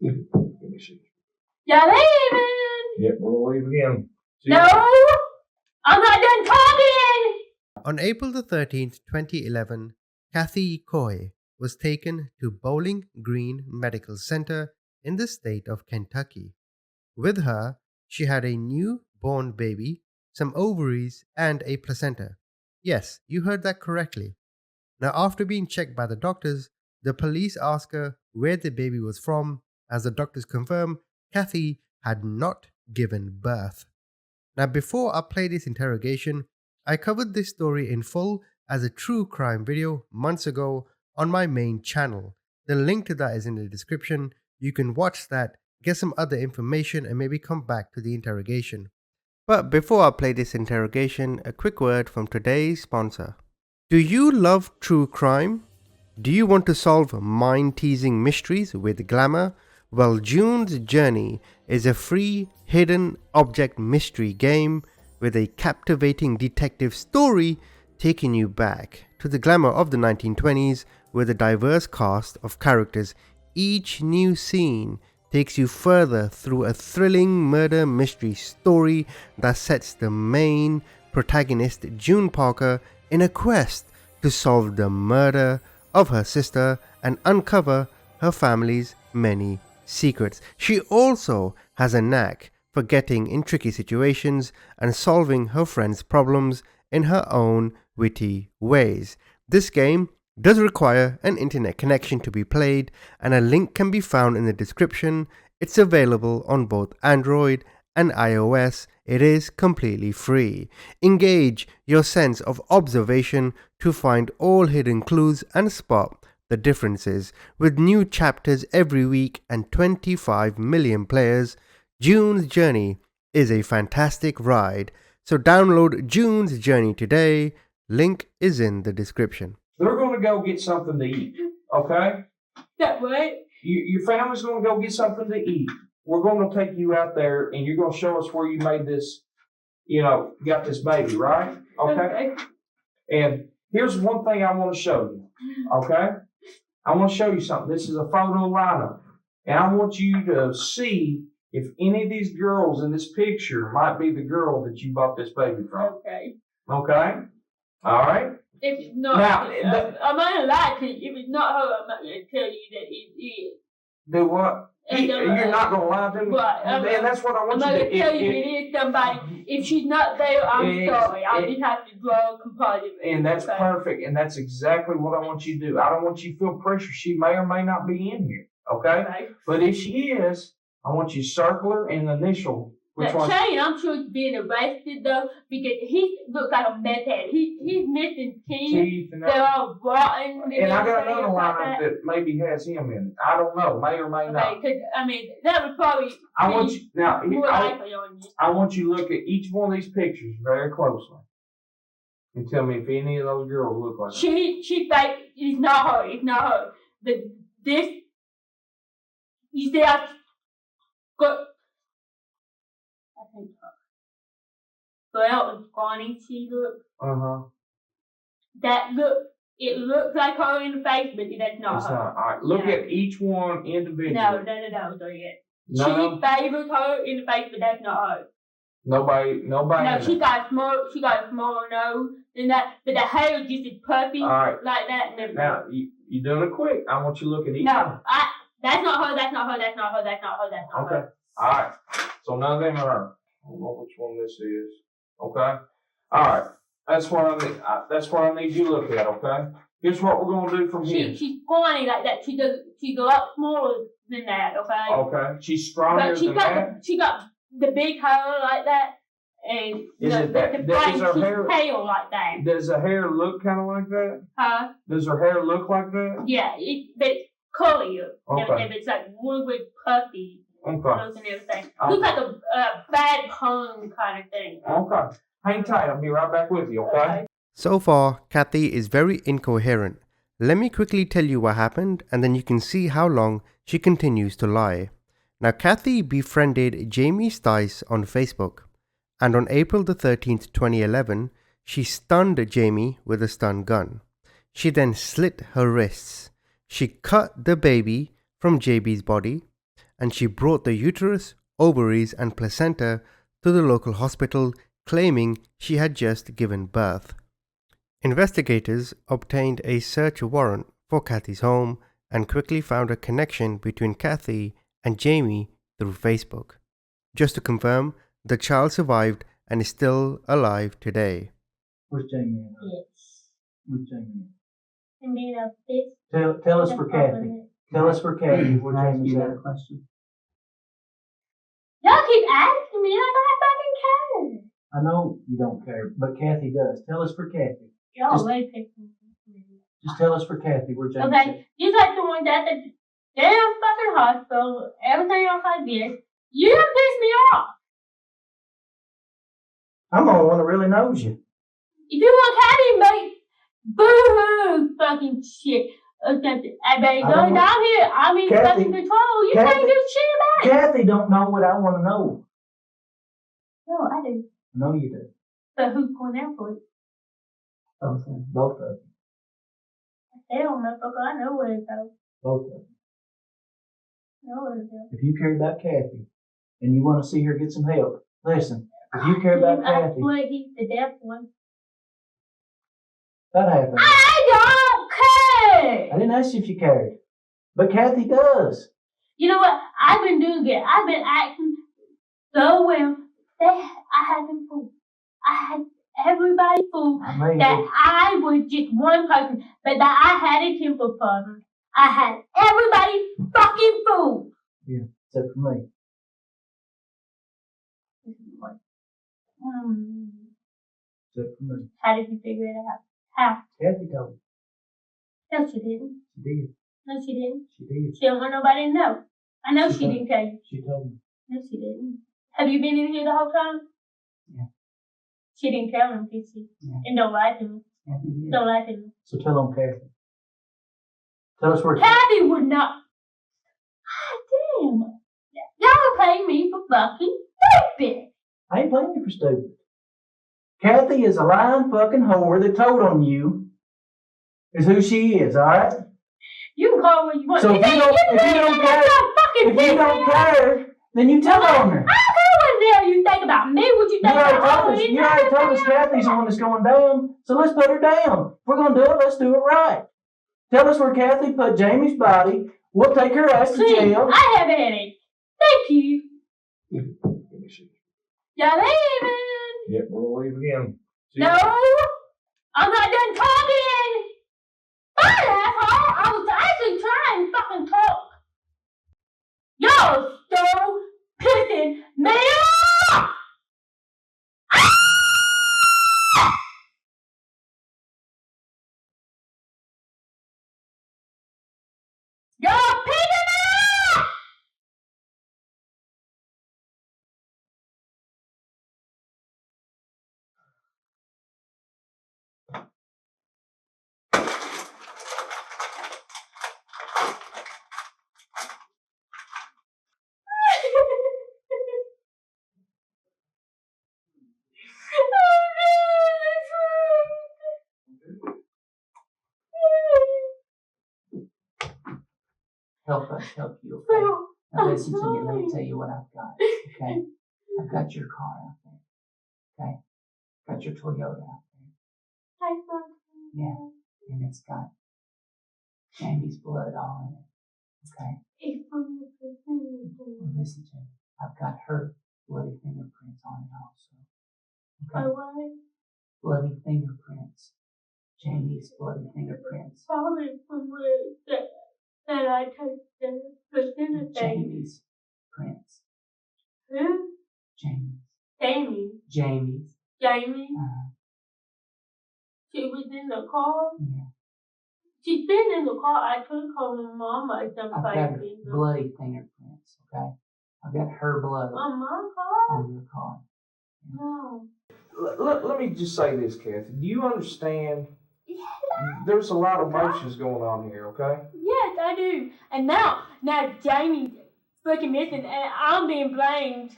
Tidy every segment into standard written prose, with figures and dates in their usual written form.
Y'all leaving? Yep, we're leaving again. No, I'm not done talking. On April the 13th, 2011, Kathy Coy was taken to Bowling Green Medical Center in the state of Kentucky. With her, she had a newborn baby, some ovaries, and a placenta. Yes, you heard that correctly. Now, after being checked by the doctors, the police asked her where the baby was from, as the doctors confirmed Kathy had not given birth. Now, before I play this interrogation, I covered this story in full as a true crime video months ago on my main channel. The link to that is in the description. You can watch that, get some other information, and maybe come back to the interrogation. But before I play this interrogation, a quick word from today's sponsor. Do you love true crime? Do you want to solve mind-teasing mysteries with glamour? Well, June's Journey is a free hidden object mystery game with a captivating detective story taking you back to the glamour of the 1920s with a diverse cast of characters. Each new scene takes you further through a thrilling murder mystery story that sets the main protagonist, June Parker, in a quest to solve the murder of her sister and uncover her family's many secrets. She also has a knack for getting in tricky situations and solving her friends' problems in her own witty ways. This game does require an internet connection to be played, and a link can be found in the description. It's available on both Android and iOS. It is completely free. Engage your sense of observation to find all hidden clues and spot the differences. With new chapters every week and 25 million players, June's Journey is a fantastic ride. So download June's Journey today. Link is in the description. They're going to go get something to eat, okay? That what? Your family's going to go get something to eat. We're going to take you out there, and you're going to show us where you made this, got this baby, right? Okay? And here's one thing I want to show you, okay? I want to show you something. This is a photo lineup. And I want you to see if any of these girls in this picture might be the girl that you bought this baby from. Okay. Okay? All right? If it's not, Now, I'm not gonna lie to you. If it's not her, I'm not gonna tell you that it is. Do what? You're not going to lie to me? Right. And that's what I want I'm you not to gonna tell you it is somebody. If she's not there, I'm sorry. I just have to draw a composite. And that's perfect. And that's exactly what I want you to do. I don't want you to feel pressure. She may or may not be in here. Okay? But if she is, I want you to circle her and initial. Which one? Shane, I'm sure he's being arrested though, because he looks like a meth head. He's missing teeth. They're all rotten. And I got another lineup that maybe has him in it. I don't know. May or may not. Because that would probably. I want you now. More likely on you. I want you to look at each one of these pictures very closely and tell me if any of those girls look like her. She like it's not her. It's not her. But this, you see, I got. Well, scrawny she looked. It looks like her in the face, but that's not her. All right, look at each one individually. No, she favors her in the face, but that's not her. Nobody. No, she got a smaller nose than that, but the hair is just as puffy like that. And everything. Now, you're doing it quick. I want you to look at each one. That's not her. Okay. All right. So none of them are her. I don't know which one this is. Okay. All right. That's what I need you to look at. Okay. Here's what we're gonna do from here. She's scrawny like that. She's a lot smaller than that. Okay. Okay. She's scrawnier than that. She got the big hair like that, and is her hair pale like that? Does her hair look kind of like that? Huh? Does her hair look like that? Yeah. It's curlier. Okay. If it's like really puffy. Okay. And everything. Looks like a bad pun kind of thing. Okay. Hang tight. I'll be right back with you, okay? So far, Kathy is very incoherent. Let me quickly tell you what happened, and then you can see how long she continues to lie. Now, Kathy befriended Jamie Stice on Facebook, and on April the 13th, 2011, she stunned Jamie with a stun gun. She then slit her wrists. She cut the baby from JB's body. and she brought the uterus, ovaries, and placenta to the local hospital, claiming she had just given birth. Investigators obtained a search warrant for Kathy's home and quickly found a connection between Kathy and Jamie through Facebook. Just to confirm, the child survived and is still alive today. Where's Jamie at? Yes. Where's Jamie And then of this. at? Tell us for Kathy. Tell us for Kathy where Jamie's at. Question. Y'all keep asking me like I fucking care. I know you don't care, but Kathy does. Tell us for Kathy. Y'all Just- way picking. Just tell us for Kathy where Jamie's Okay, you like the one at the damn fucking hospital, everything else like this. You don't piss me off. at. I'm the only one that really knows you. If you want Kathy, make boo-hoo fucking shit or something. I better I go don't- down here. I'm in Kathy- fucking control. You Kathy- can't do shit about it. Kathy don't know what I want to know. No, I do. No, you do. But who's going out for it? Both of them. Both of them. Hell, motherfucker, I know where it goes. Both of them. I know where it goes. If you care about Kathy and you want to see her get some help, listen. If you care about I Kathy, swear he's the deaf one. that happened. I don't care. I didn't ask you if you cared, but Kathy does. You know what? I've been doing it. I've been acting so well. I had them fooled. I had everybody fooled I made that it. I was just one person, but that I had a temper problem. I had everybody fucking fooled. Except for me. Except for me. How did you figure it out? How? Kathy told me. No, she didn't. She did. No, she didn't. She did. She didn't want nobody to know. I know She she told- didn't tell you. She told me. No, she didn't. Have you been in here the whole time? Yeah. She didn't tell him, did she? Yeah. And don't lie to me. Kathy did. Don't lie to me. So tell them Kathy. Tell us where. Kathy would not. God damn. Y'all pay me for fucking stupid. I ain't playing you for stupid. Kathy is a lying fucking whore that told on you. Is who she is, alright? You can call her what you want. So if you don't care, if you don't care, then you tell on her. I don't care what the hell you think about me. What you You think already about told all us. these You already other told us things? Kathy's the one that's going down. So let's put her down. If we're gonna do it, let's do it right. Tell us where Kathy put Jamie's body. We'll take her ass to Please, jail. I have a headache. Thank you. Y'all leaving? Yep, we'll leave again. No, I'm not done talking. Fine, asshole. I was actually trying to fucking talk. Y'all so pissing me off. Y'all pissing me off. Help us help you, okay? Now listen to me. Let me tell you what I've got, okay? I've got your car out there, okay? Got your Toyota out there. Yeah. And it's got Jamie's blood all in it, okay? Well, listen to me. I've got her bloody fingerprints on it also, okay? Bloody fingerprints. Jamie's bloody fingerprints. Probably from where that I took the percentage. Jamie's prints. Who? Jamie's. Jamie. Jamie's. Jamie. Uh, She was in the car. yeah. She's been in the car. I took her mama I've got someplace. bloody fingerprints, okay? I've got her blood On my car? on your car. No. Let me just say this, Kathy. Do you understand? Yeah. There's a lot of emotions going on here, okay? Yes, I do. And now Jamie's fucking missing, and I'm being blamed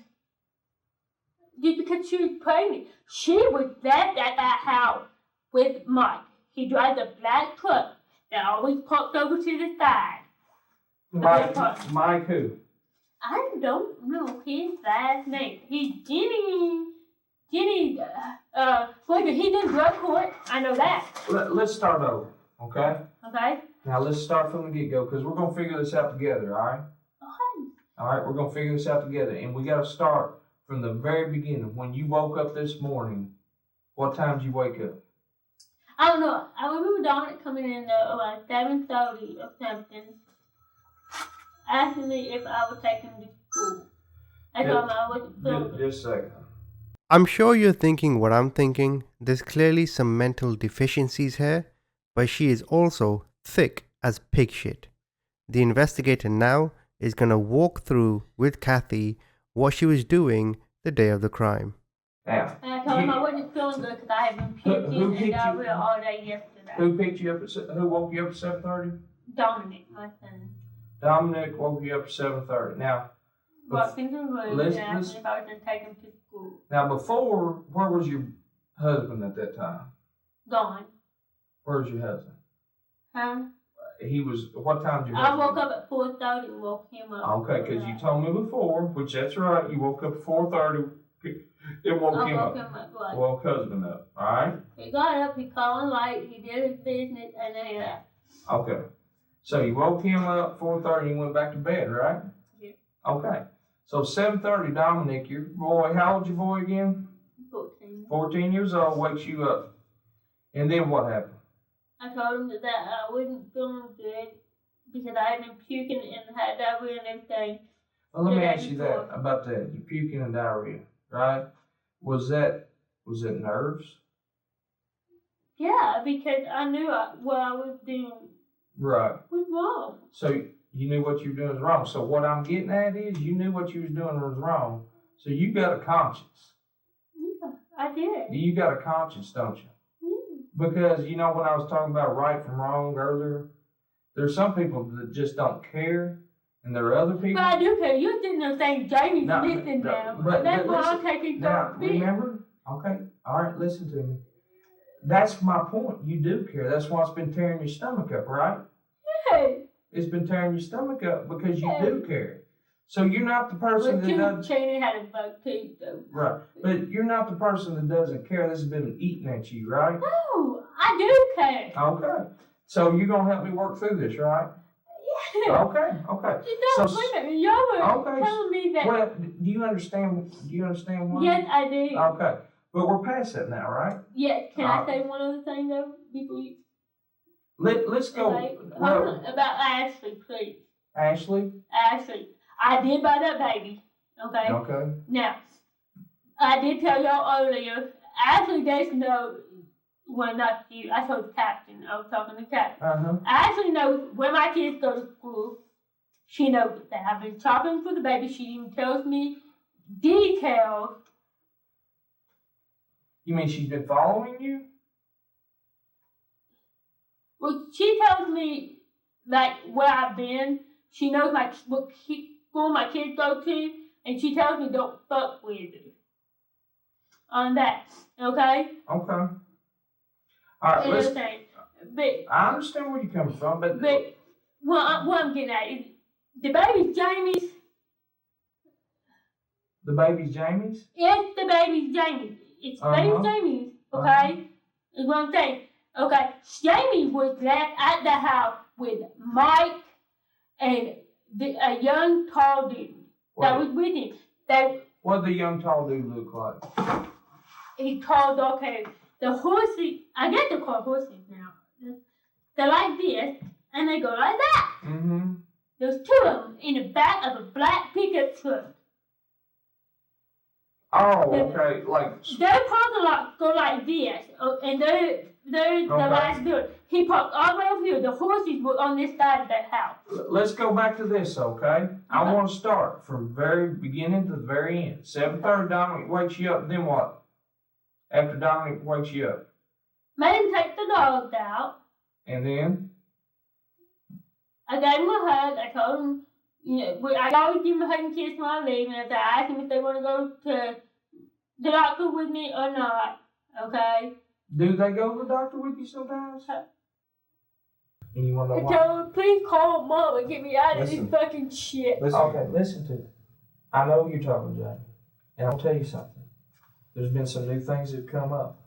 just because she was pregnant. She was left at that house with Mike. He drives a black truck that always parked over to the side. Mike who? I don't know his last name. He's Jenny, wait, he did drug court. I know that. Let's start over, okay? Okay. Now let's start from the get-go, because we're going to figure this out together, all right? Okay. All right, we're going to figure this out together, and we got to start from the very beginning. When you woke up this morning, what time did you wake up? I don't know. I remember Dominic coming in around 7:30 or something, asking me if I would take him to school. I told him I wasn't feeling good. Just a second. I'm sure you're thinking what I'm thinking. There's clearly some mental deficiencies here, but she is also thick as pig shit. The investigator now is going to walk through with Kathy what she was doing the day of the crime. Now, And I told him I wasn't feeling good because I had been puking and diarrhea all day yesterday. Who picked you up who woke you up at 7:30? Dominic, my son. Dominic woke you up at 7:30. Now, Walked into the room and asked me if I was going to take him to school. Now, before, where was your husband at that time? Gone. Where's your husband? Huh? He was, what time did your I husband? woke up at 4:30 and woke him up. Okay, because you told me before, which that's right, you woke up at 4:30, it woke him up. Right. Woke husband up, all right? He got up, he called light, he did his business, and then he left. Okay. So you woke him up 4:30 and you went back to bed, right? Yeah. Okay. So 7:30, Dominic, your boy, how old's your boy again? 14. 14 years old, wakes you up. And then what happened? I told him that I wasn't feeling good because I had been puking and had diarrhea and everything. Well, let me ask you that, about that. You puking and diarrhea, right? Was that nerves? Yeah, because I knew what I was doing Right. was wrong. So you knew what you were doing was wrong. So what I'm getting at is you knew what you was doing was wrong. So you got a conscience. Yeah, I did. You got a conscience, don't you? Yeah. Because, you know, when I was talking about right from wrong earlier, there's some people that just don't care, and there are other people. But I do care. You're sitting there saying Jamie's No, missing no, now. but That's why listen, I'm taking Now, so remember? Okay, all right, listen to me. That's my point. You do care. That's why it's been tearing your stomach up, right? Hey. It's been tearing your stomach up because you do care. So you're not the person that doesn't. Cheney had a bug too, though. Right, but you're not the person that doesn't care. This has been eating at you, right? No, I do care. Okay. So you're gonna help me work through this, right? Yeah. Okay. You don't So, wait a minute. Y'all were okay. telling me that. Well, do you understand? Do you understand why? Yes, I do. Okay, but we're past that now, right? Yes. Can I say one other thing though before you? Let's go. Okay. Hold on. About Ashley, please. Ashley. Ashley, I did buy that baby. Okay. Okay. Now, I did tell y'all earlier. Ashley does know. Well, not you. I told the captain. I was talking to the captain. Ashley knows where my kids go to school. She knows that I've been shopping for the baby. She even tells me details. You mean she's been following you? Well, she tells me like where I've been. She knows what school my kids go to, and she tells me don't fuck with her on that. Okay. Okay. All right. Listen, but I understand where you're coming from, but what I'm getting at is the baby's Jamie's. The baby's Jamie's? Yes, the baby's Jamie's. It's baby's Jamie's. Okay, is what I'm saying. Okay, Jamie was left at the house with Mike and a young tall dude that was with him. What did the young tall dude look like? He called, okay, the horses, I guess they're called horses now. They're like this, and they go like that. Mm-hmm. There's two of them in the back of a black pickup truck. Oh, okay, like. Their parking go like this, and they're the last building. He parked all the way over here. The horses were on this side of that house. Let's go back to this, okay? I want to start from very beginning to the very end. 7:30, Dominic wakes you up. Then what? After Dominic wakes you up. Made him take the dogs out. And then? I gave him a hug. I told him, I always give him a hug and kiss when I leave. And I asked him if they want to go to the doctor with me or not. Okay? Do they go to the doctor with you sometimes? And you want to know why? Tell her, please call Mom and get me out of this Listen. fucking shit. Okay, listen to me. I know you're talking, Jamie. And I'll tell you something. There's been some new things that have come up.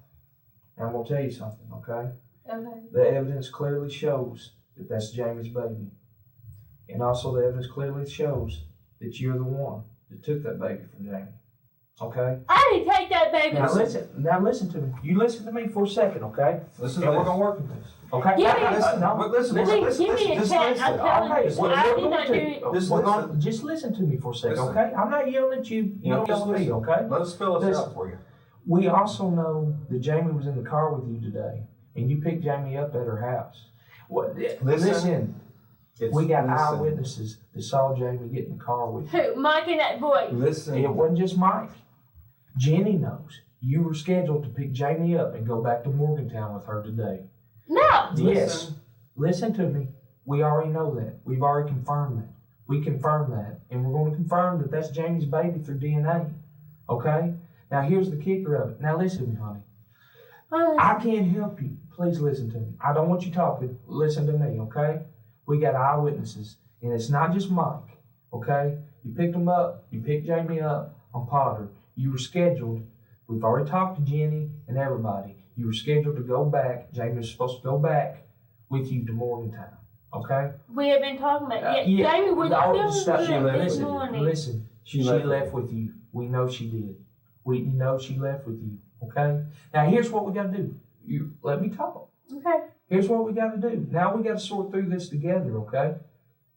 And I'm going to tell you something, okay? Okay. The evidence clearly shows that that's Jamie's baby. And also the evidence clearly shows that you're the one that took that baby from Jamie. Okay? I didn't take that baby. Now listen to me. You listen to me for a second, okay? Listen And to we're this. going to work with this. Okay? Give me- Listen, Give me a just check. listen. I'm telling Okay, you. well, I we're did going not do to. it. Just We're listen. going, just listen to me for a second, Listen. okay? I'm not yelling at you. You Yeah, don't just yell at me, listen. okay? Let us fill this out for you. We also know that Jamie was in the car with you today, and you picked Jamie up at her house. Listen. We got eyewitnesses that saw Jamie get in the car with you. Who? Mike and that boy. Listen. It wasn't just Mike. Jenny knows. You were scheduled to pick Jamie up and go back to Morgantown with her today. No. Yes. Listen to me. We already know that. We've already confirmed that. We confirmed that. And we're going to confirm that that's Jamie's baby through DNA. Okay? Now here's the kicker of it. Now listen to me, honey. I can't help you. Please listen to me. I don't want you talking. Listen to me, okay? We got eyewitnesses. And it's not just Mike, okay? You picked him up. You picked Jamie up on Potter. You were scheduled. We've already talked to Jenny and everybody. You were scheduled to go back. Jamie was supposed to go back with you to Morgantown, okay? We have been talking about it. Yeah, Jamie was feeling good this morning. Listen, she left with you. We know she did. We know she left with you, okay? Now here's what we got to do. You let me talk. Okay. Here's what we got to do. Now we got to sort through this together, okay?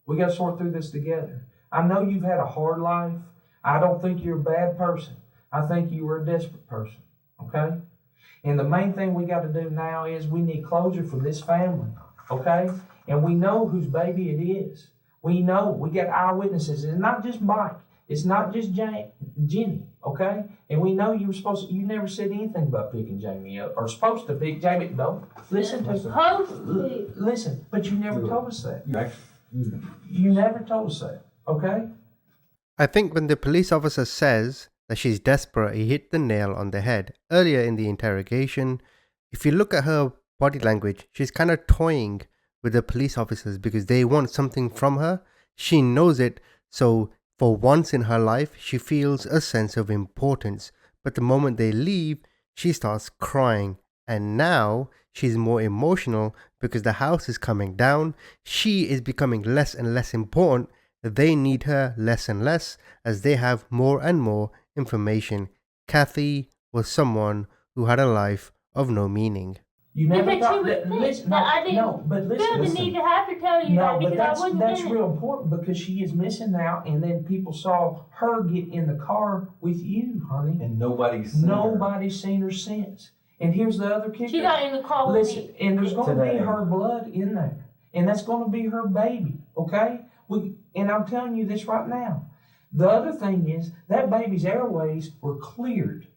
We got to sort through this together. I know you've had a hard life. I don't think you're a bad person. I think you were a desperate person, okay? And the main thing we got to do now is we need closure for this family, okay? And we know whose baby it is. We know. We got eyewitnesses. It's not just Mike. It's not just Jenny, okay? And we know you never said anything about picking Jamie up or supposed to pick Jamie. No, listen to me. Listen, but you never told us that. You never told us that, okay? I think when the police officer says that she's desperate, he hit the nail on the head. Earlier in the interrogation, if you look at her body language, she's kind of toying with the police officers because they want something from her. She knows it, so for once in her life, she feels a sense of importance. But the moment they leave, she starts crying. And now she's more emotional because the house is coming down. She is becoming less and less important. They need her less and less as they have more and more information. Kathy was someone who had a life of no meaning. You never Because thought you would that. think Listen, that I didn't no, but listen. feel the need to have to tell you that No, but because I wasn't that's in it. real important because she is missing out, and then people saw her get in the car with you, honey. And nobody's seen her. Nobody's seen her since. And here's the other kicker. She got in the car with Listen, me. and there's going to be Today. her blood in there, and that's going to be her baby. Okay? And I'm telling you this right now. The other thing is that baby's airways were cleared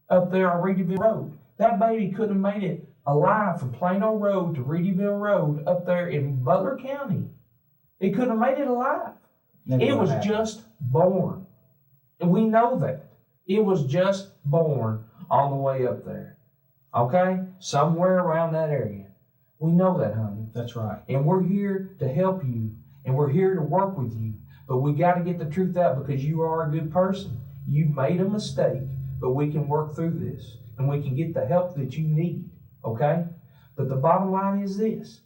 up there on Reedyville Road. That baby couldn't have made it alive from Plano Road to Reedyville Road up there in Butler County. It couldn't have made it alive. It was just born. And we know that. It was just born on the way up there. Okay? Somewhere around that area. We know that, honey. That's right. And we're here to help you. And we're here to work with you. But we got to get the truth out because you are a good person. You've made a mistake. But we can work through this. And we can get the help that you need. Okay? But the bottom line is this.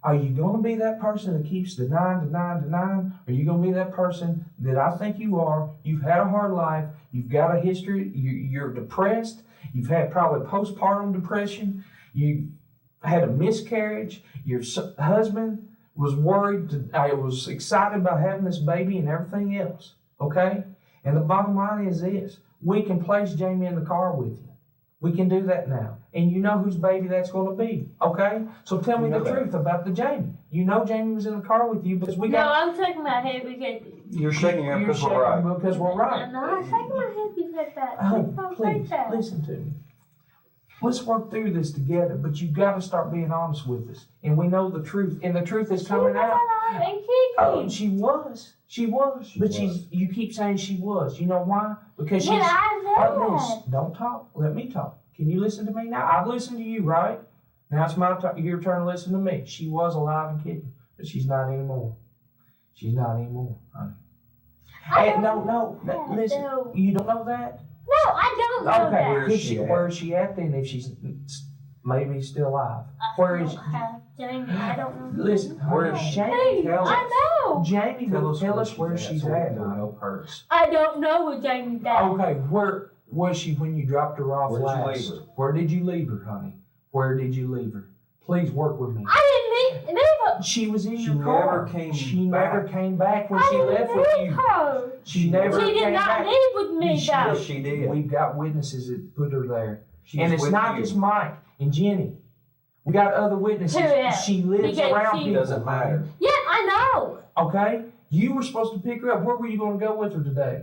Are you going to be that person that keeps denying? Or are you going to be that person that I think you are? You've had a hard life. You've got a history. You're depressed. You've had probably postpartum depression. You had a miscarriage. Your husband was worried. I was excited about having this baby and everything else. Okay? And the bottom line is this. We can place Jamie in the car with you. We can do that now. And you know whose baby that's going to be. Okay? So tell me the truth about the Jamie. You know Jamie was in the car with you because we got... No, I'm shaking my head because... You're shaking your head because we're right. Because we're right. No, I'm shaking my head because that. Oh, please, that. listen to me. Let's work through this together, but you've got to start being honest with us. And we know the truth, and the truth is coming out. And Oh, Kiki. she was. But you keep saying she was. You know why? Because she's... But I said Don't talk. Let me talk. Can you listen to me now? I've listened to you, right? Now it's your turn to listen to me. She was alive and kicking, but she's not anymore. She's not anymore, honey. No, listen. No. You don't know that? No, I don't know Okay, that. where is she at then? If she's maybe still alive, where is she? Jamie, I don't know. Listen, where is Jamie? Hey, I know. Jamie will tell us where she's at. I don't know where Jamie's at. Okay, where was she when you dropped her off last? Where did you leave her, honey? Where did you leave her? Please work with me. I didn't leave her. She was in your car. She never came back when she left with you. Her. She never She came did not back. leave with me, though. Yes, she did. We've got witnesses that put her there. She's And it's with not you. just Mike and Jenny. We got other witnesses. Who else? She lives Because around she- people. Doesn't matter. Yeah, I know. Okay? You were supposed to pick her up. Where were you going to go with her today?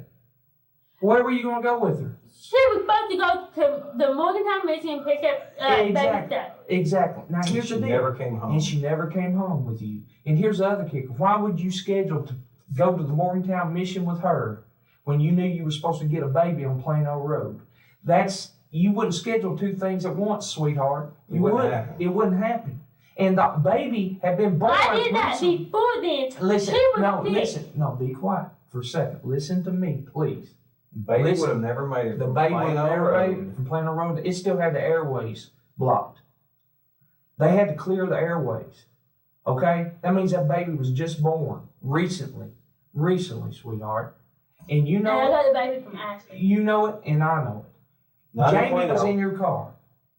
Where were you going to go with her? She was supposed to go to the Morgantown Mission and pick up baby stuff. Exactly. Now here's She the deal. never came home. And she never came home with you. And here's the other kicker. Why would you schedule to go to the Morgantown Mission with her when you knew you were supposed to get a baby on Plano Road? You wouldn't schedule two things at once, sweetheart. It wouldn't happen. It wouldn't happen. And the baby had been born. I did that before then. Listen, She was no, sick. listen. No, be quiet for a second. Listen to me, please. Baby Listen, would have never made it. The from baby would Plano never Road. made it from Plano Road. It still had the airways blocked. They had to clear the airways. Okay? That means that baby was just born recently. Recently, sweetheart. And you And know I it. got the baby from Ashley. You know it, and I know it. Not in Jamie was Plano. in your car.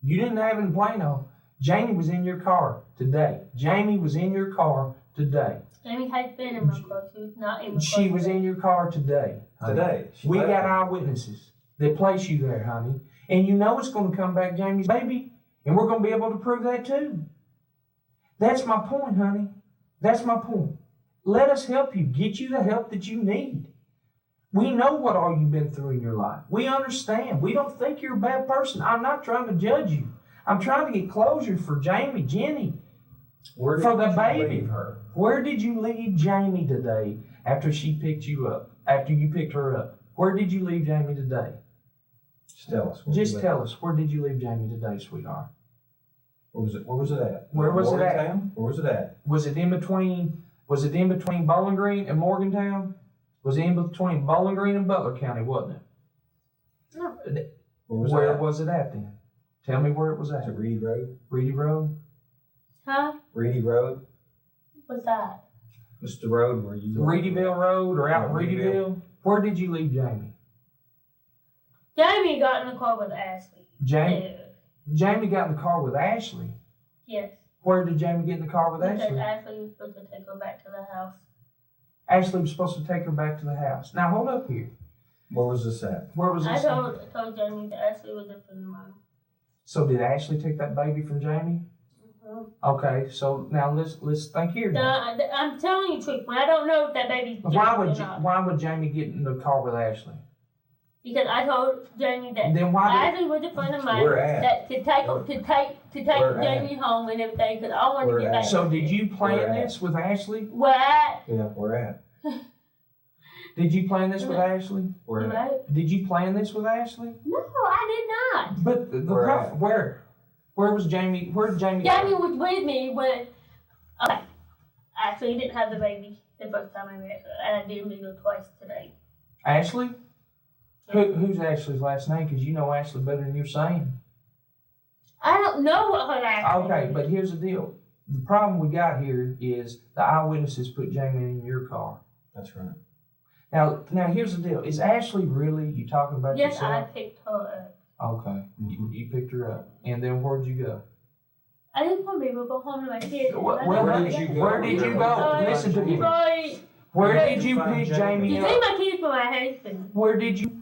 You didn't have it in Plano. Jamie was in your car today. Jamie was in your car today. Jamie has been in my car. She was not in my car. She was in your car today. honey. Today. She We left. got eyewitnesses that place you there, honey. And you know it's going to come back Jamie's baby. And we're going to be able to prove that too. That's my point, honey. That's my point. Let us help you. Get you the help that you need. We know what all you've been through in your life. We understand. We don't think you're a bad person. I'm not trying to judge you. I'm trying to get closure for Jamie, Jenny, Where did for the you baby. leave her? Where did you leave Jamie today after she picked you up? After you picked her up? Where did you leave Jamie today? Just tell us. Just tell us. Where did you leave Jamie today, sweetheart? Where was it? Where was it at? Where was it at? Morgantown? Where was it at? Was it in between Bowling Green and Morgantown? Was it in between Bowling Green and Butler County, wasn't it? No. Where was it at then? Tell me where it was at. Was it Reedy Road? Reedy Road? Huh? Reedy Road? What's that? What's the road where you? Reedyville Road or out in Yeah, Reedyville. Reedyville? Where did you leave Jamie? Jamie got in the car with Ashley. Jamie? Yeah. Jamie got in the car with Ashley. Yes. Where did Jamie get in the car with Because Ashley? Ashley was supposed to take her back to the house. Ashley was supposed to take her back to the house. Now hold up here. Where was this at? Where was I this? told Jamie that Ashley was a friend of mine. So did Ashley take that baby from Jamie? Okay, so now let's think here. Now. I'm telling you, truth. When I don't know if that baby's Why would Jamie get in the car with Ashley? Because I told Jamie that Then why Ashley was a friend of mine Where at? that to take Where Jamie home and everything because I wanted Where to get at? back. So did you plan Where at? this with Ashley? Where at? Yeah, where at? Did you plan this with Ashley? Where at? Right? Did you plan this with Ashley? No, I did not. But the Where at? where was Jamie? Where did Jamie? Jamie was with me when. Okay. Actually, didn't have the baby the first time I met her, and I did meet her twice today. Ashley? Who's Ashley's last name? Because you know Ashley better than you're saying. I don't know what her last name Okay, is. but here's the deal. The problem we got here is the eyewitnesses put Jamie in your car. That's right. Now here's the deal. Is Ashley really, you talking about Yes, yourself? I picked her up. Okay, you picked her up. And then where'd you go? I just want to be able to go home to my kids. Where did you go? Where did you go? Listen to me. Boy, Where Where did you find pick Jamie? Jamie you up? see my kids for my husband. Where did you?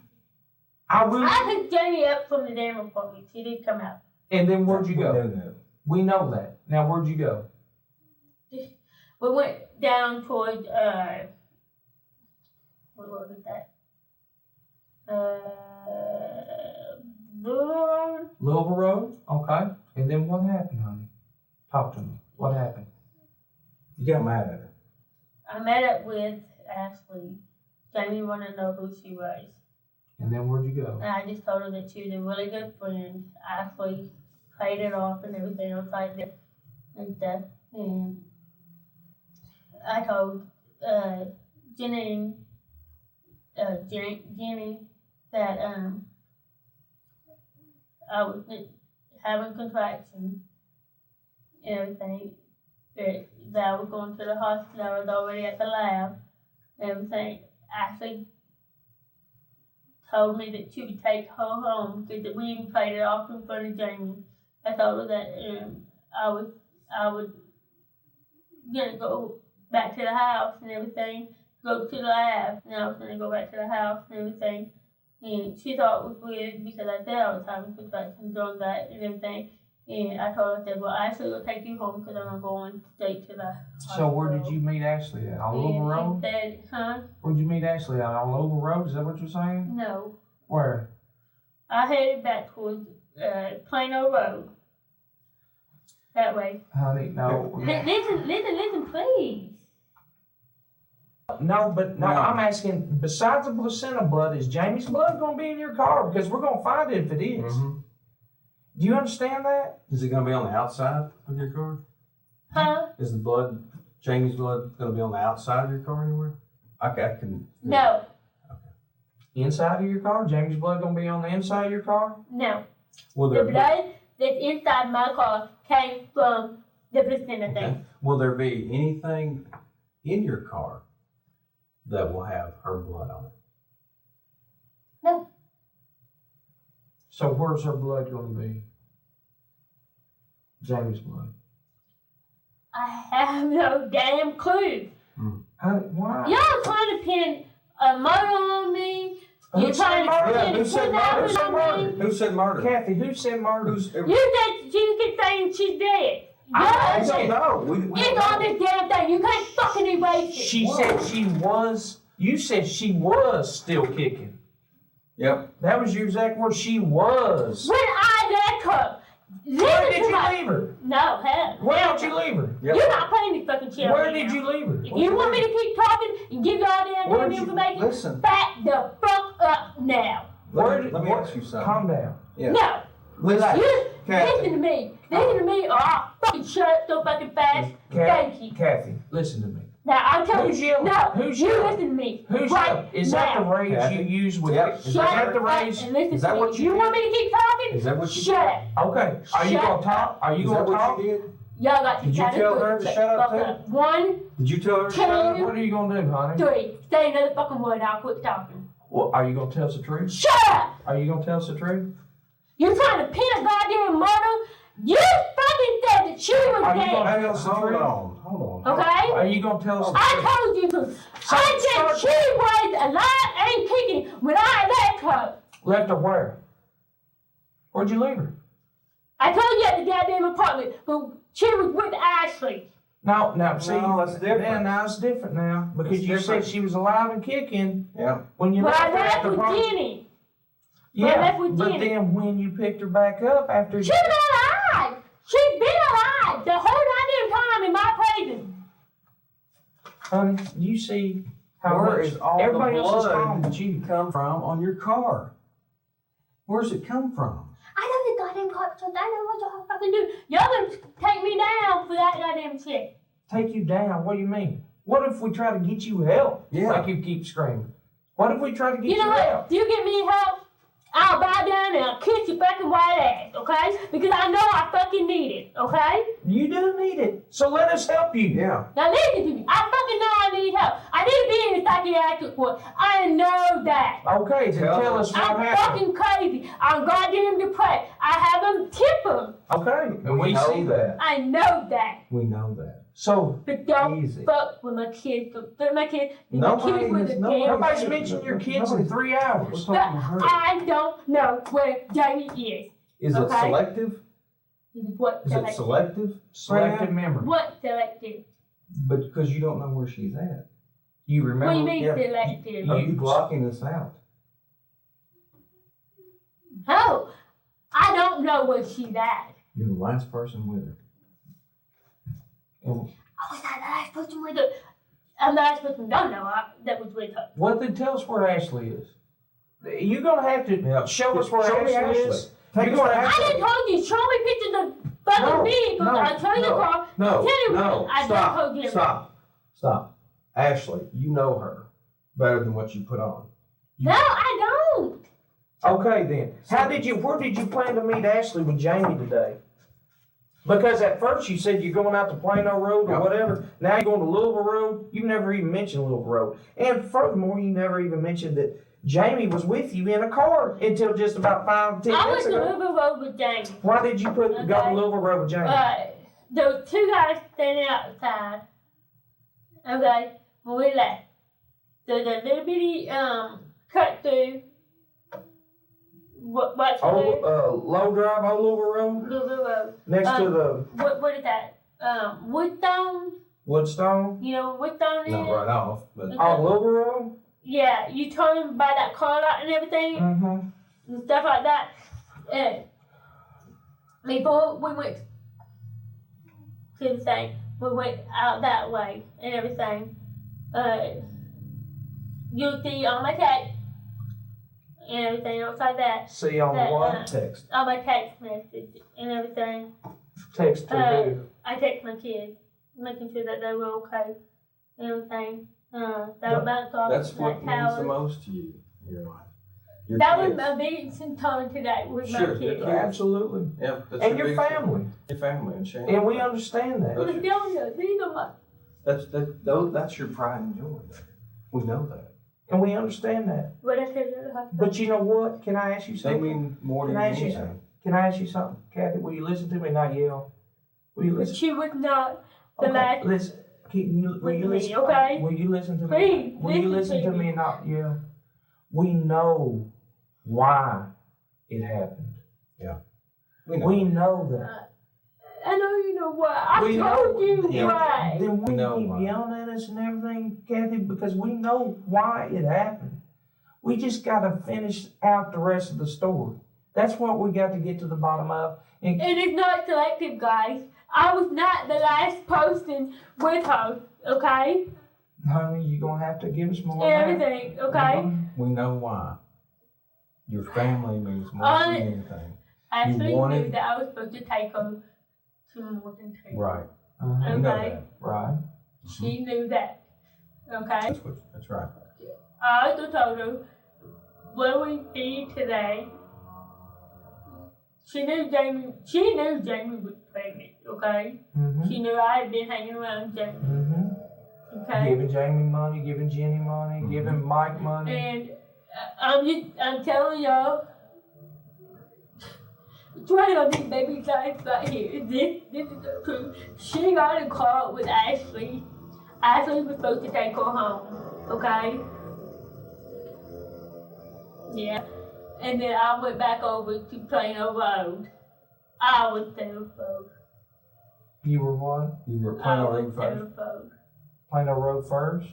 I will. I picked Jamie up from the damn apartment. She did come out. And then where'd you We go? know that. We know that. Now where'd you go? We went down towards, what was that? Boulevard? Louisville Road? Okay. And then what happened, honey? Talk to me. What happened? You got mad at her. I met up with Ashley. Jamie wanted to know who she was. And then where'd you go? And I just told her that she was a really good friend. Ashley played it off and everything else like that and stuff. And I told Jenny that I was having contractions and everything. That I was going to the hospital. I was already at the lab and everything. Ashley told me that she would take her home because we even played it off in front of Jamie. I told her that I was gonna go back to the house and everything, go to the lab, and I was gonna go back to the house and everything. And she thought it was weird because I said I was having contractions during that and everything. And I told her, I said, well, Ashley will take you home because I'm going straight to the hospital. So where did you meet Ashley at? On Louisville Road? He said, huh? Where'd you meet Ashley at? On Louisville Road? Is that what you're saying? No. Where? I headed back towards Plano Road. That way. Honey, no. Listen, please. No, but no, I'm asking, besides the placenta blood, is Jamie's blood going to be in your car? Because we're going to find it if it is. Mm-hmm. Do you understand that? Is it going to be on the outside of your car? Huh? Is the blood, Jamie's blood, going to be on the outside of your car anywhere? Okay, I can. No. Inside of your car? Jamie's blood going to be on the inside of your car? No. Will The there blood that's inside my car came from the placenta thing. Will there be anything in your car that will have her blood on it? No. So where's her blood going to be? Jamie's blood. I have no damn clue. Honey, why? Y'all trying to pin a murder on me. You're trying to pin Who said murder? kidnapping on me. Who said murder? Kathy, who said murder? You said she keep saying she's dead. I Y'all don't know. It's on this damn thing. You can't fucking erase it. She said she was. You said she was still kicking. Yep. That was your exact word. She was. When I left her, Where did you leave her? No, hell. Where did you leave her? Yep. You're not playing this fucking shit. Where right did now. you leave her? If you want me to keep talking and give you all that Where'd damn you- information, listen. back the fuck up now. Let me ask you something. Calm down. Yeah. No. Listen. You Kathy. listen to me. Listen to me or I'll fucking shut up so fucking fast. Thank you. Kathy, listen to me. Now I'm telling Who's you. yelling? No. Who's you yelling? listen to me. Who's right yelling? Is that the now. rage Kathy? you use with Yep. Is Shut that the up rage? and listen Is that to what me. you You did? want me to keep talking? Is that what you Shut did? up. Okay. Are you Shut gonna talk? Are you Is gonna that what talk? you did? Y'all got to Did you shut tell up. her to Shut shut up the fuck too? up. 1, Did you tell her to Two. shut up? What are you gonna do, honey? 3. Say another fucking word. I'll quit talking. Well, are you gonna tell us the truth? Shut up. Are you gonna tell us the truth? You're trying to pin a goddamn murder. You fucking said that she was Are you dead. gonna- Hey, hold on. Okay? Are you gonna tell us the I truth? told you to. I said she was alive and kicking when I left her. Left her where? Where'd you leave her? I told you at the goddamn apartment, but she was with Ashley. No, see. No, that's different. Yeah, now it's different now. Because It's you different. said she was alive and kicking Yeah. when you But I left her at left the with apartment. Jenny. I Yeah, left with but Jenny. then when you picked her back up after She's alive. She's been alive the whole goddamn time in my presence. honey, you see how Where much is all everybody the else is blood calm but you. come from on your car? Where's it come from? I know the goddamn cops, so I know what y'all fucking do. Y'all gonna take me down for that goddamn shit. Take you down? What do you mean? What if we try to get you help? Yeah. Like you keep screaming. What if we try to get You know help? what? If you give me help, I'll bow down and I'll kiss your fucking white ass, okay? Because I know I fucking need it, okay? You do need it. So let us help you. Yeah. Now listen to me. I fucking know I need help. I need to be in a psychiatric ward. I know that. Okay, then Tell tell us. us what I'm happened. fucking crazy. I'm goddamn depressed. I have a temper. Okay, and We we know see that. I know that. We know that. So But don't Easy. fuck with my kids. Don't fuck with my kids. My Nobody kids with has- a nobody- damn nobody's kid. mentioned your kids in 3 We're hours. talking to her. I don't know where Jamie is. Is it Okay. selective? What Is it selective? selective? Selective member. What selective? But because you don't know where she's at. You What do you remember? mean yeah, selective? Are you blocking us out? No, I don't know where she's at. You're the last person with her. I was not the last person with her. I'm the last person don't know that was with her. Well, then tell us where Ashley is. You're gonna have to Yeah. show us where Show me Ashley Ashley. is. You're gonna have I done told you, show me pictures of fucking vehicles. I'll show you the car. No, Tell you no, what, I done told you. stop. Ashley, you know her better than what you put on. No, I don't. Okay then. Where did you plan to meet Ashley with Jamie today? Because at first you said you're going out to Plano Road or whatever. Now you're going to Louisville Road. You never even mentioned Louisville Road. And furthermore, you never even mentioned that Jamie was with you in a car until just about 5-10 I went minutes to ago. Louisville Road with Jamie. Why did you go to Louisville Road with Jamie? There were two guys standing outside. Okay, when we left. There's a little bitty cut through. What's Low Drive on Louisville Road? Louisville Road. Next to the What is that? Woodstone? Woodstone? You know what Woodstone is? Not right off, but On Louisville Road? Yeah, you turn by that car lot and everything and stuff like that. And before we went to the thing, we went out that way and everything. You'll see on my text and everything else like that. See on the what? text. On my text message and everything. Text to who? I text my kids, making sure that they were okay and everything. They were bounced off That's that what means the tower. most to you in your life. Your That kids. was my biggest time today with Sure, my kids. yeah. Absolutely. Yeah, that's And your biggest- family. Your family and Shane. And we understand that. I'm telling you, these are my. That's your pride and joy there. We know that. And we understand that. What I tell you, the hospital. But you know what? Can I ask you They something? mean more to Can you I ask than you anything. Can I ask you something? Kathy, will you listen to me and not yell? Will you listen? She was not the Okay, last. listen. Will you With me, listen? okay? Will you listen to me? Please, Will you listen listen to to me. me and not yell? We know why it happened. We know that. I know you know why. I We told know- you Yeah, why. Then we know keep why. yelling at us and everything, Kathy, because we know why it happened. We just got to finish out the rest of the story. That's what we got to get to the bottom of. And It is not selective, guys. I was not the last person with her, okay? honey, you're going to have to give us more And than that. everything, okay? We know why. Your family means more On than it. anything. I actually wanted- knew that I was supposed to take her to Morton Tree. Right. Uh-huh. We know Okay. that. Right. She knew that, okay? That's right. I also told her what we did today. She knew Jamie was pregnant, okay? Mm-hmm. She knew I had been hanging around Jamie, Mm-hmm. okay? Giving Jamie money, giving Jenny money, giving Mike money. And I'm telling y'all, trying on these baby lives right here. This is the truth. She got in a car with Ashley. Ashley was supposed to take her home, okay? Yeah. And then I went back over to Plano Road. I was terrified. You were what? You were I Plano was Road first. terrified. Plano Road first?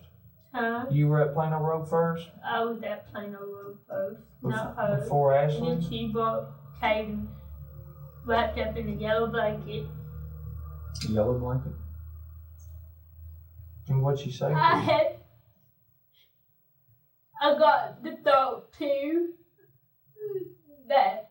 Huh? You were at Plano Road first? I was at Plano Road first, not her. Before And Ashley? then she brought Caden wrapped up in a yellow blanket. Yellow blanket. And what'd she say? I got the thought too that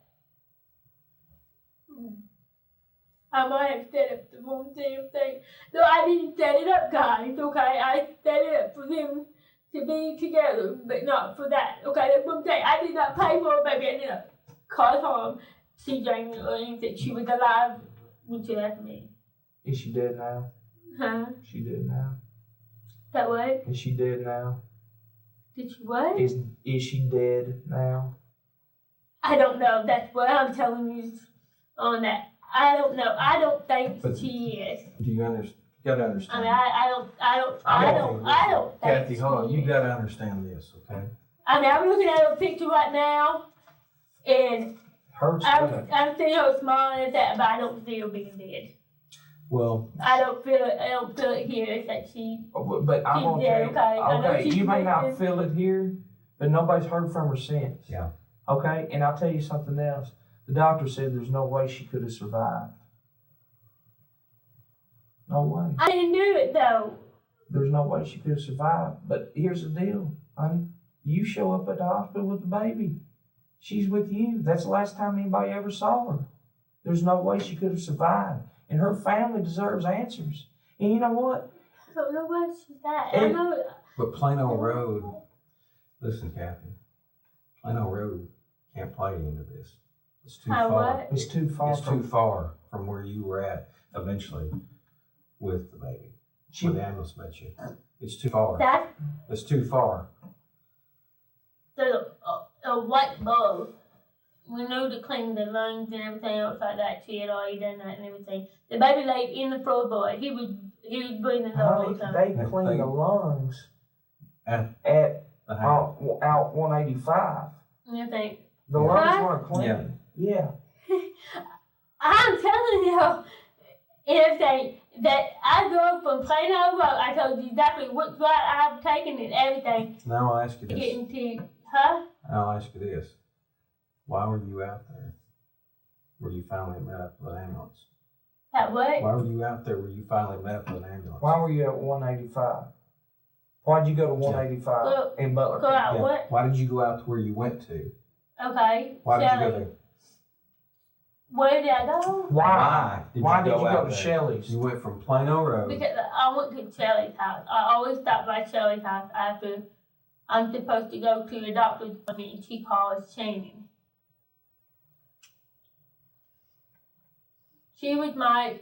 I might have set up the wrong damn thing. No, I didn't set it up, guys, okay? I set it up for them to be together, but not for that, okay? That's what I'm saying. I did not pay for it by getting it cause harm to Jamie or anything. She was alive when she left me. Is she dead now? Huh? She dead now? That what? Is she dead now? Did she what? Is she dead now? I don't know. That's what I'm telling you on that. I don't know. I don't think But- she is. Do you understand? You gotta I understand. mean, I don't think Kathy, hold on. she You is. gotta understand this, okay? I mean, I'm looking at her picture right now, and Hurts. I'm seeing her smiling at that, but I don't see her being dead. Well, I don't feel it here. It's that she. But I'm She's gonna dead, tell you. okay. I know Okay, she's you may not dead. feel it here, but nobody's heard from her since. Yeah. Okay, and I'll tell you something else. The doctor said there's no way she could have survived. No way. I didn't do it though. There's no way she could have survived. But here's the deal, honey. You show up at the hospital with the baby. She's with you. That's the last time anybody ever saw her. There's no way she could have survived. And her family deserves answers. And you know what? I don't know where she's at. I know. But Plano Road, listen, Kathy, Plano Road can't play into this. It's too far. What? It's too far. It's too far from where you were at eventually with the baby. When the ambulance met you. It's too far. It's too far. There's a white bulb. We knew to clean the lungs and everything else like that. She had already done that and everything. The baby laid in the floorboard. He was breathing the whole time. They clean the lungs at out 185. You think? The lungs weren't clean. Yeah. I'm telling you, everything that I drove from Plano Road. I told you exactly which route I've taken and everything. Now I'll ask you this. Getting to, huh? I'll ask you this. Why were you out there where you finally met up with an ambulance? At what? Why were you out there where you finally met up with an ambulance? Why were you at 185? Why'd you go to 185 in Butler? Go out what? Why did you go out to where you went to? Okay. Why did you go there? Where did I go? Why did you go out to there? Shelley's? You went from Plano Road. Because I went to Shelley's house. I always stop by Shelley's house after I'm supposed to go to the doctor's appointment, and she calls Shannon. She was my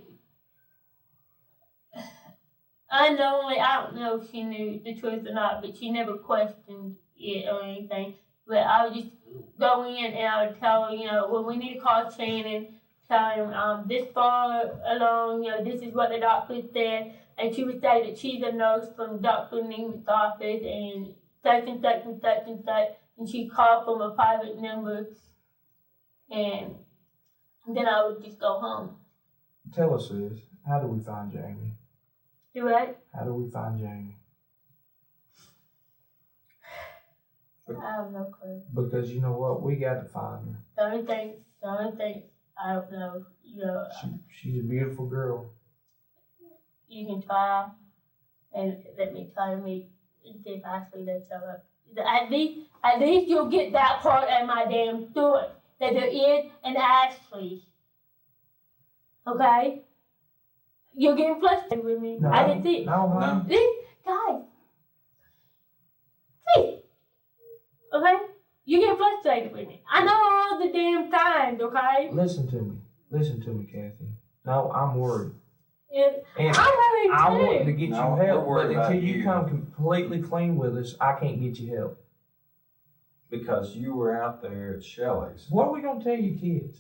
unknowingly, I don't know if she knew the truth or not, but she never questioned it or anything. But I would just go in and I would tell her, well, we need to call Shannon, tell him this far along, this is what the doctor said. And she would say that she's a nurse from Dr. Neiman's office and such and such and such and such. And she'd call from a private number. And then I would just go home. Tell us this. How do we find Jamie? Do what? How do we find Jamie? I have no clue. Because you know what? We got to find her. The only thing, I don't know, She's a beautiful girl. You can try and let me try to meet if Ashley does show up. At least you'll get that part of my damn story, that there is an Ashley. Okay? You're getting frustrated with me. No, I didn't see it. No. Guys. Please. Okay? You get frustrated with me. I know all the damn times, okay? Listen to me, Kathy. No, I'm worried. And I I'm worried want too. to get you No, help, we're but worried about until you you. come completely clean with us, I can't get you help. Because you were out there at Shelley's. What are we going to tell your kids?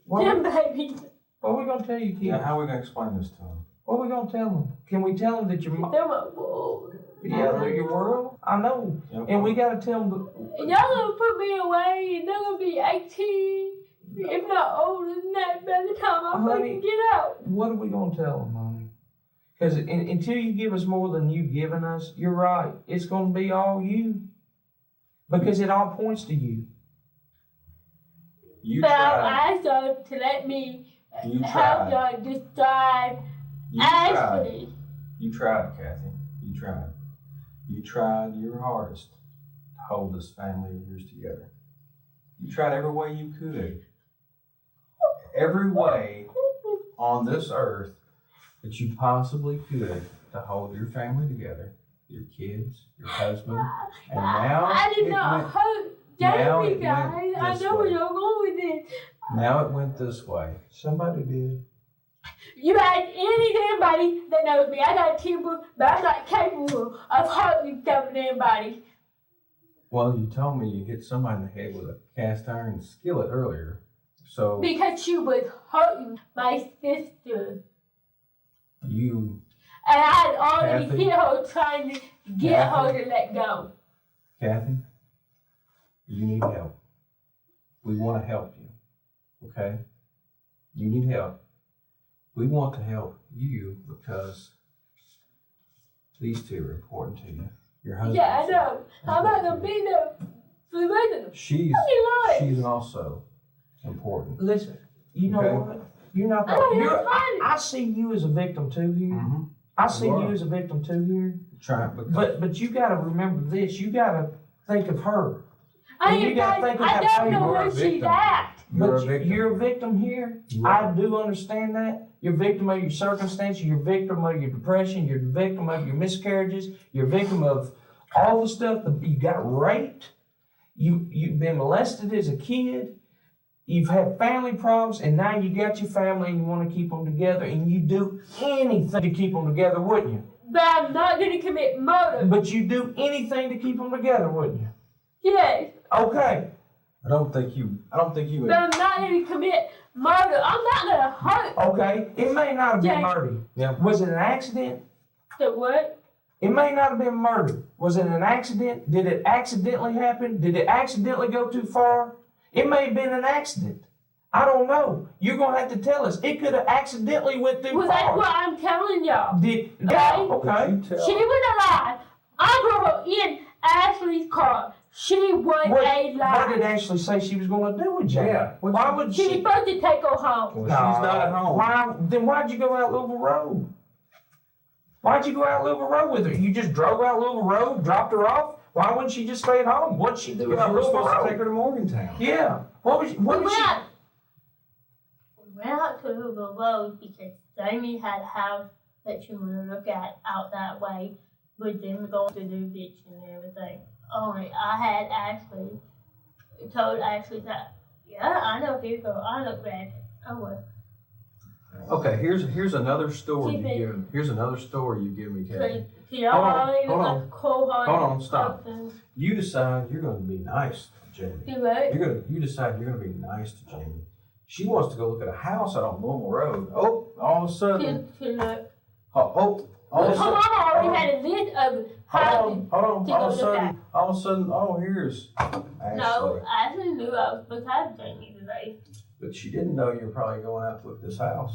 What Them babies. are we going to tell your kids? Now, how are we going to explain this to them? What are we going to tell them? Can we tell them that your mom... They're my world. Yeah, they're your world? I know. Yep. And we got to tell them... And y'all gonna put me away and they're gonna be 18, if not older than that, by the time I Honey, fucking get out. What are we going to tell them, honey? Because until you give us more than you've given us, you're right. It's going to be all you. Because it all points to you. You But tried. I asked y'all to let me You help tried. y'all describe You tried. Ashley. You tried, Kathy. You tried. You tried your hardest to hold this family of yours together. You tried every way you could. Every way on this earth that you possibly could to hold your family together, your kids, your husband, and now I did it not went- hurt now Jamie, it guys. went I this know where way. y'all going with this. Now it went this way. Somebody did. You ask anybody that knows me. I got a temper, but I'm not capable of hurting anybody. Well, you told me you hit somebody in the head with a cast iron skillet earlier. So Because she was hurting my sister. you, And I had already Kathy? hit her trying to get her to let go. Kathy, you need help. We want to help you. Okay? You need help. We want to help you because these two are important to you. Your husband. Yeah, I know. I'm not going to be there for the rest of them. She's also important. Listen, you know Okay. what? You're not I know, the... you're fine. I see you as a victim too here. Mm-hmm. I see You are. you as a victim too here. Try it because But you got to remember this. You got to think of her. And you gotta think of I that don't know baby. where she's at. You're a But victim. you're a victim here. I do understand that. You're a victim of your circumstances. You're a victim of your depression. You're a victim of your miscarriages. You're a victim of all the stuff. You got raped. You've been molested as a kid. You've had family problems, and now you got your family and you want to keep them together, and you do anything to keep them together, wouldn't you? But I'm not going to commit murder. But you do anything to keep them together, wouldn't you? Yes. Okay. I don't think you But I'm not going to commit murder. I'm not going to hurt. Okay. It may not have been Jay. murder. Yeah. Was it an accident? The what? It may not have been murder. Was it an accident? Did it accidentally happen? Did it accidentally go too far? It may have been an accident. I don't know. You're going to have to tell us. It could have accidentally went too Well, that's far. what I'm telling y'all. Okay. You tell. She was alive. I brought her in Ashley's car. She was What alive. did Ashley say she was going to do with Jamie? Yeah. Why would She was she? supposed to take her home. Well, she's not at home. Then why'd you go out Louisville Road? Why'd you go out Louisville Road with her? You just drove out Louisville Road, dropped her off? Why wouldn't she just stay at home? What'd she do But out you were Louisville supposed to Road? take her to Morgantown. Yeah. What was she? We went out to Louisville Road because Jamie had a house that she wanted to look at out that way with them going to do ditch and everything. Only I had Ashley, told Ashley that, yeah, I know people, I look bad. Oh well. Okay, here's another story Keep you it. give. Here's another story you give me, Kathy. See, y'all Hold on, already hold look on. like cold-hearted. Hold on, stop. person. You decide you're going to be nice to Jamie. Do what? You decide you're going to be nice to Jamie. She wants to go look at a house out on Louisville Road. Oh, all of a sudden. To look. All of a Her sudden. mama already had a list of houses. Hold on. to All go of a look sudden. All of a sudden. Oh, here's Ashley. No, Ashley knew I was supposed to have Jamie today. But she didn't know you were probably going out to look at this house.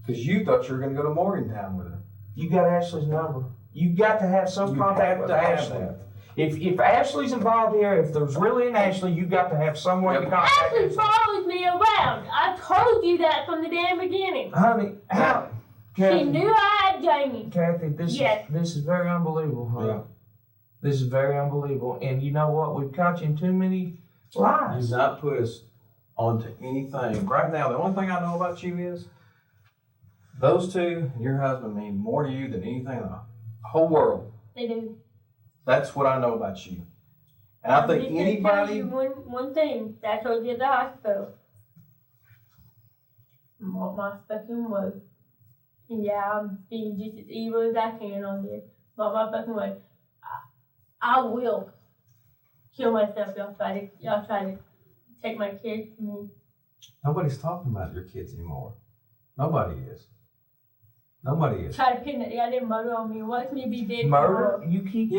Because you thought you were going to go to Morgantown with her. You got Ashley's number. You got to have some You contact have with to have Ashley. that. If Ashley's involved here, if there's really an Ashley, you got to have some way to Yep. contact Ashley Ashley. follows me around. I told you that from the damn beginning. Honey, how? She Kathy, knew I had Jamie. Kathy, Yes. this is very unbelievable, honey. Yeah. This is very unbelievable. And you know what? We've caught you in too many lies. Do not put us onto anything. Right now, the only thing I know about you is those two and your husband mean more to you than anything in the whole world. They do. That's what I know about you. And I think I'm just gonna tell anybody. you one thing that I told you at the hospital. What my fucking was. And yeah, I'm being just as evil as I can on this. What my fucking was. I will kill myself. Y'all try to take my kids from me. Nobody's talking about your kids anymore. Nobody is. Nobody is. Try to pin that goddamn murder on me. Watch me be dead. Murder? You keep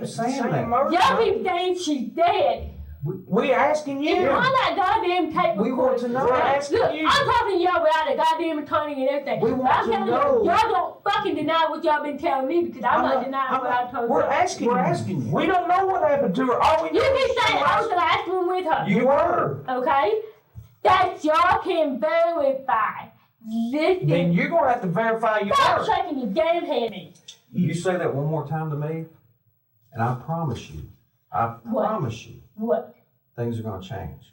saying that. murder. Y'all keep saying she's dead. We asking It's you. on that goddamn tape We want to know. Look, We're asking you. I'm talking to y'all without a goddamn attorney and everything. We want I'm to telling know. you, y'all don't fucking deny what y'all been telling me because I'm not denying what I told We're you. asking We're you. asking you. We don't know what happened to her. All we You know is keep she saying I was was- the last one with her. You were. Okay? That y'all can verify. Listen. Then you're going to have to verify your Stop word. shaking your damn head at me. You say that one more time to me, and I promise you, What? things are going to change.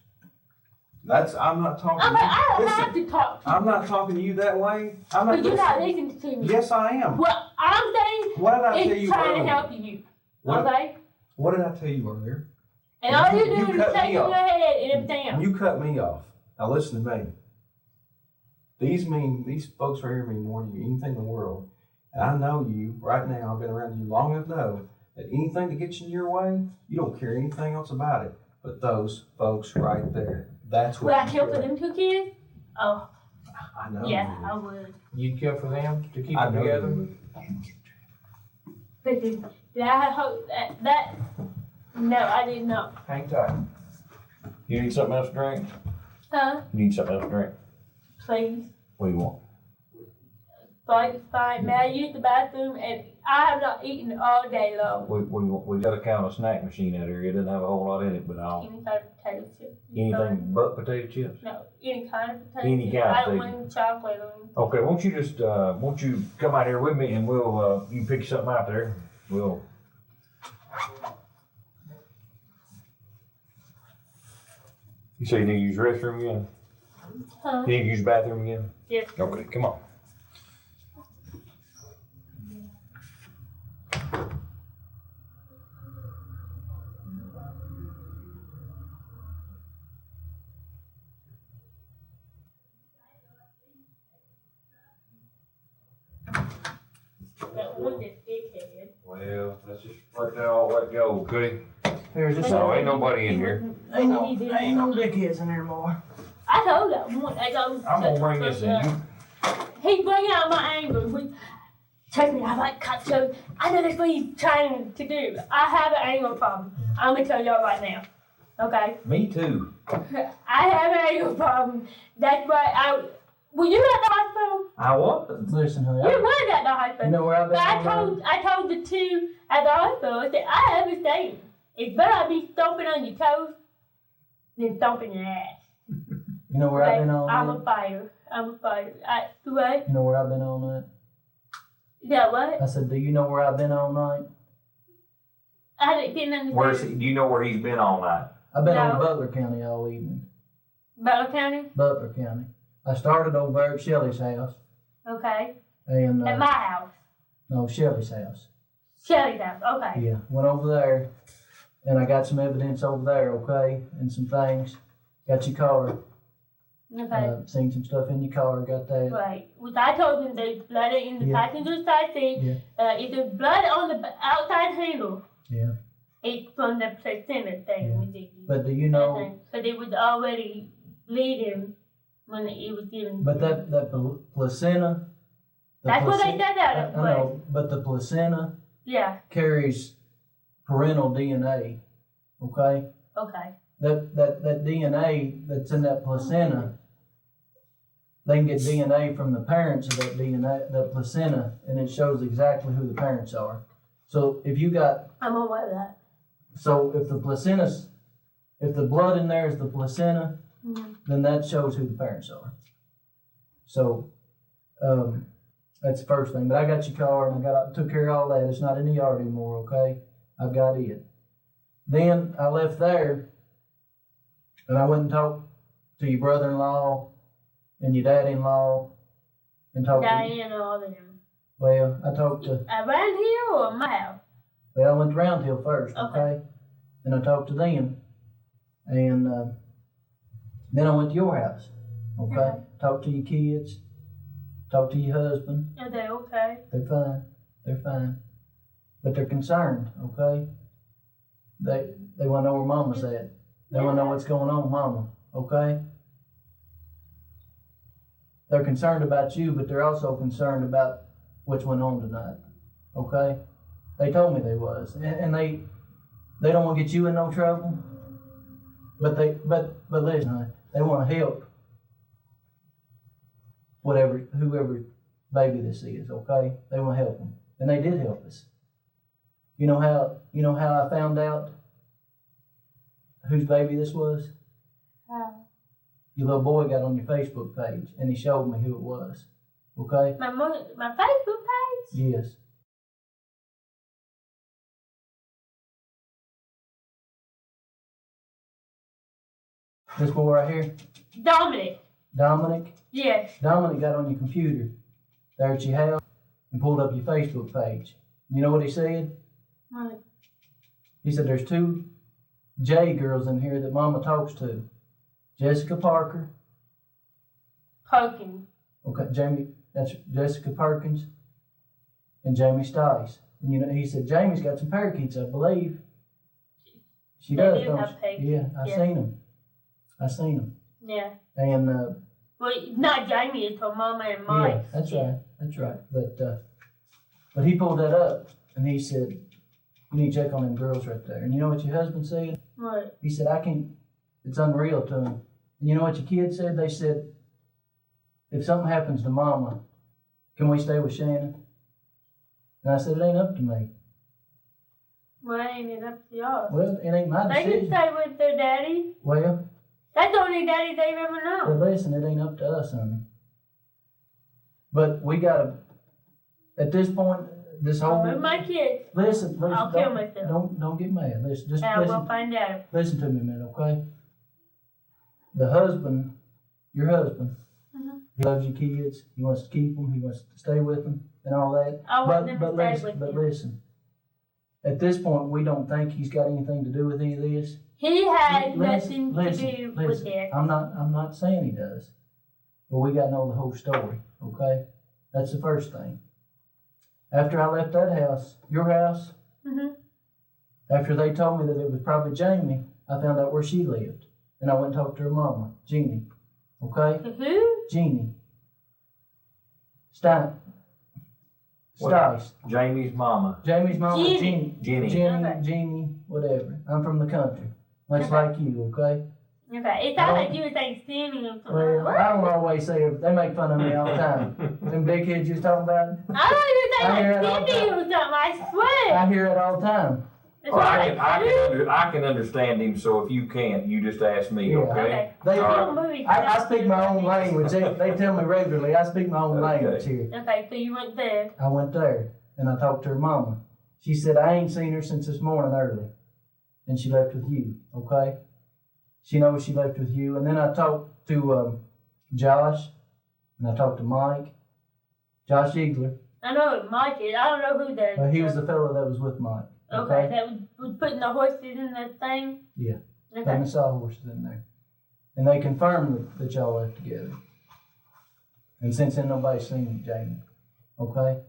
I'm not talking. I mean, I don't Listen, have to talk to you. I'm not talking to you that way. I'm not. But you're not listening to me. Yes, I am. What I'm saying What did I tell is you trying to earlier? help you. What- Okay? What did I tell you earlier? And all You you're doing cut is me shaking your off. head and everything else. You cut me off. Now listen to me. These folks right here mean more to you than anything in the world. And I know you right now. I've been around you long enough to know that anything that gets in your way, you don't care anything else about it. But those folks right there, that's Would what I you kill for care. them two kids? Oh, I know. yeah, you I would. You'd kill for them to keep I them know you together? would. But did I hope that? No, I did not. Hang tight. You need something else to drink? Huh? You need something else to drink? Please. What do you want? Fine. May I use the bathroom? And I have not eaten all day long. What do you want? We got a kind of snack machine out here. It doesn't have a whole lot in it, but I'll Any kind of potato chips. anything but potato chips. No, any kind of potato Any chips. kind of I don't potato. want any chocolate on it. Okay, won't you just won't you come out here with me and we'll you pick something out there. We'll You say you need to use the restroom again? Huh? You need to use the bathroom again? Yeah. Okay, come on. That one that big head. Well, let's just let that all let go, okay? There's just So ain't nobody in here. ain't no dickheads in there more. I told him. I told him. I'm gonna bring this in. He bring out my anger. Trust me, I like cut so I know that's what he's trying to do. I have an anger problem. I'm gonna tell y'all right now. Okay? Me too. I have an anger problem. That's why were you at the hospital? I was. Listen, honey. You was at the hospital. You know where I've been? But I told the two at the hospital, I said, I have a statement. It's better I be stomping on your toes than stomping your ass. You know where I've been on I'm that? a fighter. What? You know where I've been all night? Yeah, what? I said, do you know where I've been all night? I didn't understand. Where's he? Do you know where he's been all night? I've been No. on Butler County all evening. Butler County? Butler County. I started over there at Shelly's house. Okay. And At my house. no, Shelly's house. Shelly's house. Okay. Yeah, went over there, and I got some evidence over there, okay, and some things. Got your car. Okay. Seen some stuff in your car. Got that. Right. Which I told them there's blood in the Yeah. passenger side seat. Yeah. If there's blood on the outside handle, Yeah. it's from the placenta thing. Yeah. But do you know? But it was already bleeding when it was getting. But that placenta. That's what they said out of I know, but the placenta Yeah. carries parental DNA. Okay. Okay. That DNA that's in that placenta, they can get DNA from the parents of that DNA, the placenta, and it shows exactly who the parents are. So if you got, I'm aware of that. so if the blood in there is the placenta, Mm-hmm. then that shows who the parents are. So, that's the first thing. But I got your car and took care of all that. It's not in the yard anymore, okay? I've got it. Then I left there and I went and talked to your brother-in-law and your dad-in-law and talked to, Diane and all of them. well, I talked to, Around here or my house? well, I went to Round Hill first, Okay. okay? And I talked to them. And then I went to your house, okay? Okay. Talked to your kids, talked to your husband. Are they okay? They're fine. They're fine. But they're concerned, okay? They want to know where Mama's at. They want to know what's going on with Mama, okay? They're concerned about you, but they're also concerned about what's went on tonight, okay? They told me they was. And they don't want to get you in no trouble. But listen, honey, they want to help whoever baby this is, okay? They want to help them. And they did help us. You know how I found out whose baby this was? How? Your little boy got on your Facebook page and he showed me who it was. Okay? My Facebook page? Yes. This boy right here, Dominic. Yes. Dominic got on your computer there at your house and pulled up your Facebook page. You know what he said? What? He said there's two J girls in here that Mama talks to. Jessica Parker. Poking. Okay, that's Jessica Perkins and Jamie Stice. And you know, he said Jamie's got some parakeets, I believe. She They does, do don't have she? parakeets, Yeah, I yeah. seen them. Yeah. And Well, not Jamie, it's her mama and Mike. yeah, that's right. But he pulled that up and he said, you need to check on them girls right there. And you know what your husband said? What? He said, it's unreal to him. And you know what your kids said? They said, if something happens to Mama, can we stay with Shannon? And I said, it ain't up to me. Well, ain't it up to y'all? Well, it ain't my They can decision. stay with their daddy. Well, That's the only daddy they've ever known. listen, it ain't up to us, honey. But we gotta, at this point, this whole, With my kids, listen, I'll kill myself. don't get mad. Listen, just and I will listen, find out. listen to me a minute, okay? the husband, your husband, Mhm. he loves your kids. He wants to keep them. He wants to stay with them and all that. I want them to stay with But you. listen, at this point, we don't think he's got anything to do with any of this. He had Listen, nothing to do with it. I'm not saying he does, but we got to know the whole story. Okay, that's the first thing. After I left that house, your house, Mhm. after they told me that it was probably Jamie, I found out where she lived, and I went and talked to her mama, Jeannie. Okay, Who? Jeannie. Stice. Jamie's mama. Jamie's mama, Jeannie. Jenny. Okay. Jeannie, whatever. I'm from the country, much Okay. like you. Okay. Okay, it sounded like you were saying Sammy or something. Well, I don't always say it. They make fun of me all the time. Them big kids you was talking about, I thought you were I hear saying it all like the Cindy or something, I swear. I hear it all the time. That's Well, why I can understand him, so if you can't, you just ask me, Yeah. okay? Okay. They, All I speak my own language. They tell me regularly I speak my own Okay. language here. Okay, so you went there. I went there and I talked to her mama. She said, I ain't seen her since this morning early. And she left with you, okay? She knows she left with you. And then I talked to Josh and I talked to Mike. Josh Eagler. I know what Mike is. I don't know who that is. He was the fellow that was with Mike. Okay, that was putting the horses in the thing? Yeah. Okay. And the sawhorses in there. And they confirmed that y'all left together. And since then, nobody's seen Jamie. Okay?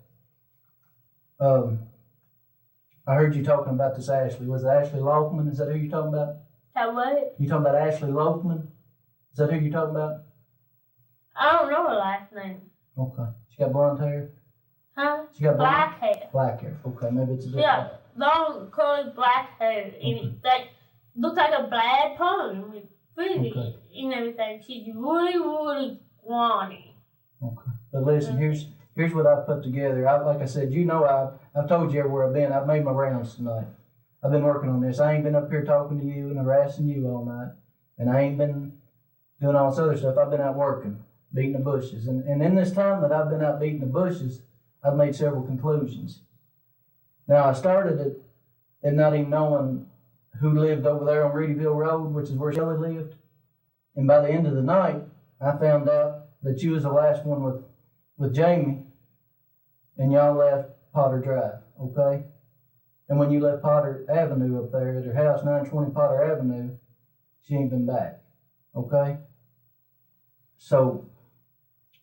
I heard you talking about this Ashley. Was it Ashley Loafman? Is that who you're talking about? That what? You talking about Ashley Loafman? Is that who you're talking about? I don't know her last name. Okay. She got blonde hair? Huh? She got blonde Black hair. Black hair. Okay, maybe it's a different. Yeah, long curly black hair. And it like looks like a bad pony with frizzy Okay. and everything. She's really, really scrawny. Okay. But listen, here's what I've put together. Like I said, I've told you everywhere I've been. I've made my rounds tonight. I've been working on this. I ain't been up here talking to you and harassing you all night. And I ain't been doing all this other stuff. I've been out working, beating the bushes. And in this time that I've been out beating the bushes, I've made several conclusions. Now, I started it and not even knowing who lived over there on Reedyville Road, which is where Shelley lived. And by the end of the night, I found out that you was the last one with Jamie, and y'all left Potter Drive, okay? And when you left Potter Avenue up there at her house, 920 Potter Avenue, she ain't been back, okay? So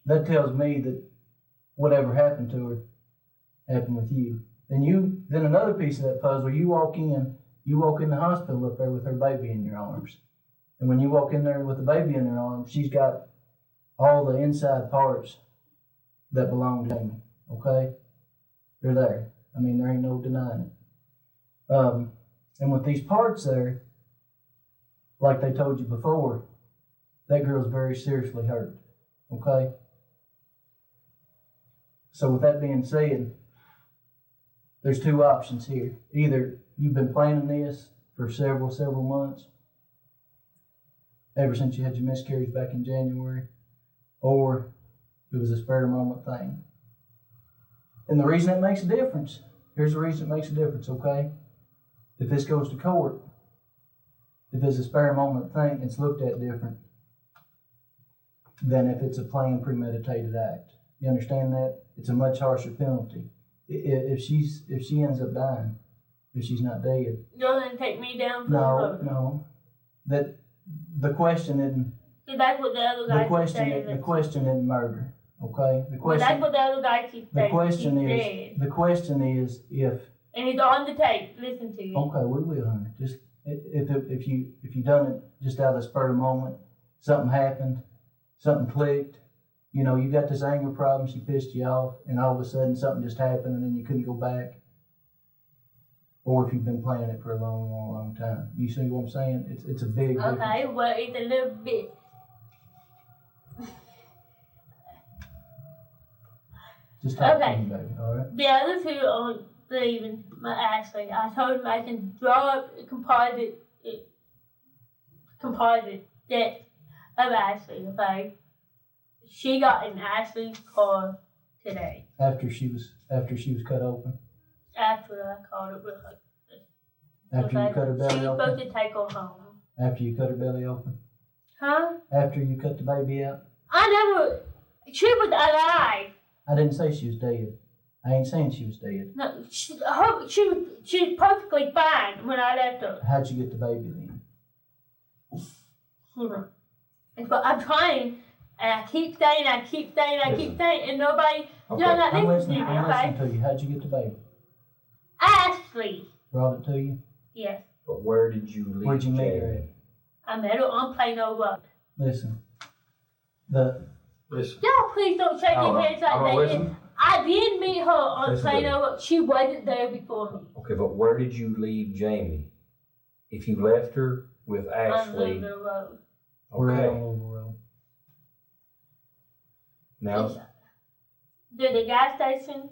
that tells me that whatever happened to her happened with you. Then another piece of that puzzle, you walk in the hospital up there with her baby in your arms. And when you walk in there with the baby in her arms, she's got all the inside parts that belong to Jamie, okay? They're there. I mean, there ain't no denying it. And with these parts there, like they told you before, that girl's very seriously hurt, okay? So with that being said, there's two options here. Either you've been planning this for several months, ever since you had your miscarriage back in January, or it was a spur of the moment thing. And the reason it makes a difference, here's the reason it makes a difference, okay? If this goes to court, if it's a spur of the moment thing, it's looked at different than if it's a planned, premeditated act. You understand that? It's a much harsher penalty. If she ends up dying, if she's not dead. You're gonna take me down for the road. No. That the question isn't. That's what the other guy keeps saying. The question isn't murder. Okay? The question. That's what the other guy keeps saying. The question is if. And it's on the tape. Listen to you. Okay, we will, honey. Just if you done it just out of the spur of the moment, something happened, something clicked. You know, you got this anger problem. She pissed you off, and all of a sudden something just happened, and then you couldn't go back. Or if you've been planning it for a long time. You see what I'm saying? It's a big difference. Okay, well, it's a little bit. Just talk Okay. to me, baby, all right? The other two aren't believing my Ashley. I told him I can draw up a composite deck of Ashley, okay? She got in Ashley's car today. After she was cut open. After I called it with her. After you cut her She belly was supposed open. to take her home. After you cut her belly open. Huh? After you cut the baby out? She was alive. I didn't say she was dead. I ain't saying she was dead. No, she was perfectly fine when I left her. How'd you get the baby then? But I'm trying, and I keep saying, and nobody, Okay. you're not I'm listening listening. to me, I'm okay? listening to you. How'd you get the baby? Ashley. Brought it to you? Yes. But where did you leave Where'd you meet her Jamie? at? I met her on Plano Road. Listen. Listen. Y'all please don't shake your heads I'm like gonna that. listen. I did meet her on Listen to Plano Road. She wasn't there before me. Okay, but where did you leave Jamie? If you left her with On Ashley, the road. We're out on okay. Louisville Road. Now, There's a gas station.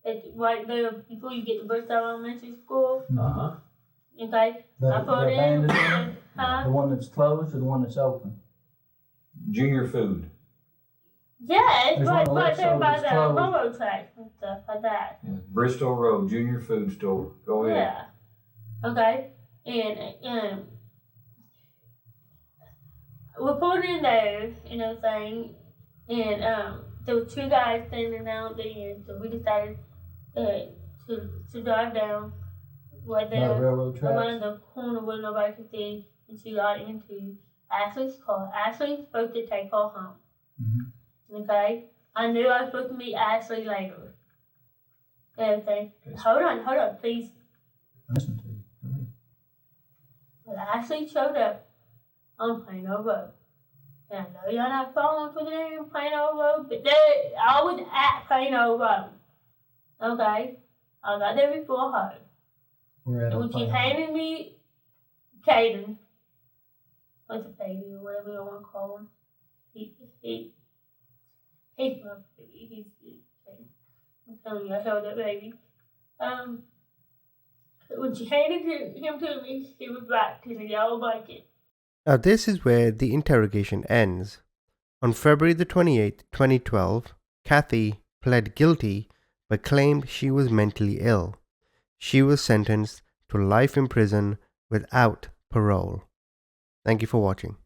It's right there before you get to Bristol Elementary School. Okay? The I put in. abandoned one? Huh? The one that's closed or the one that's open? Junior Food. Yeah, it's There's right one on the left there side by that's the closed. railroad tracks and stuff like that. Yeah. Bristol Road, Junior Food Store. Go ahead. Yeah. Okay. And we put it in there and everything. And there were two guys standing out there, so we decided to drive down right By the there railroad tracks? around the corner where nobody could see, and she got into Ashley's car. Ashley was supposed to take her home. Mm-hmm. Okay? I knew I was supposed to meet Ashley later. And everything. Hold on, please. Listen to you. Go ahead. But Ashley showed up on Plano Road. And I know y'all not falling for the name Plano Road, but I was at Plano Road. Okay? I got there before her. We're at And a when she final. handed me Caden, what's a baby or whatever you want to call him, he's my baby. He's I'm telling you, I held that baby. When she handed him to me, he was wrapped in a yellow blanket. Now, this is where the interrogation ends. On February the 28th, 2012, Kathy pled guilty but claimed she was mentally ill. She was sentenced to life in prison without parole. Thank you for watching.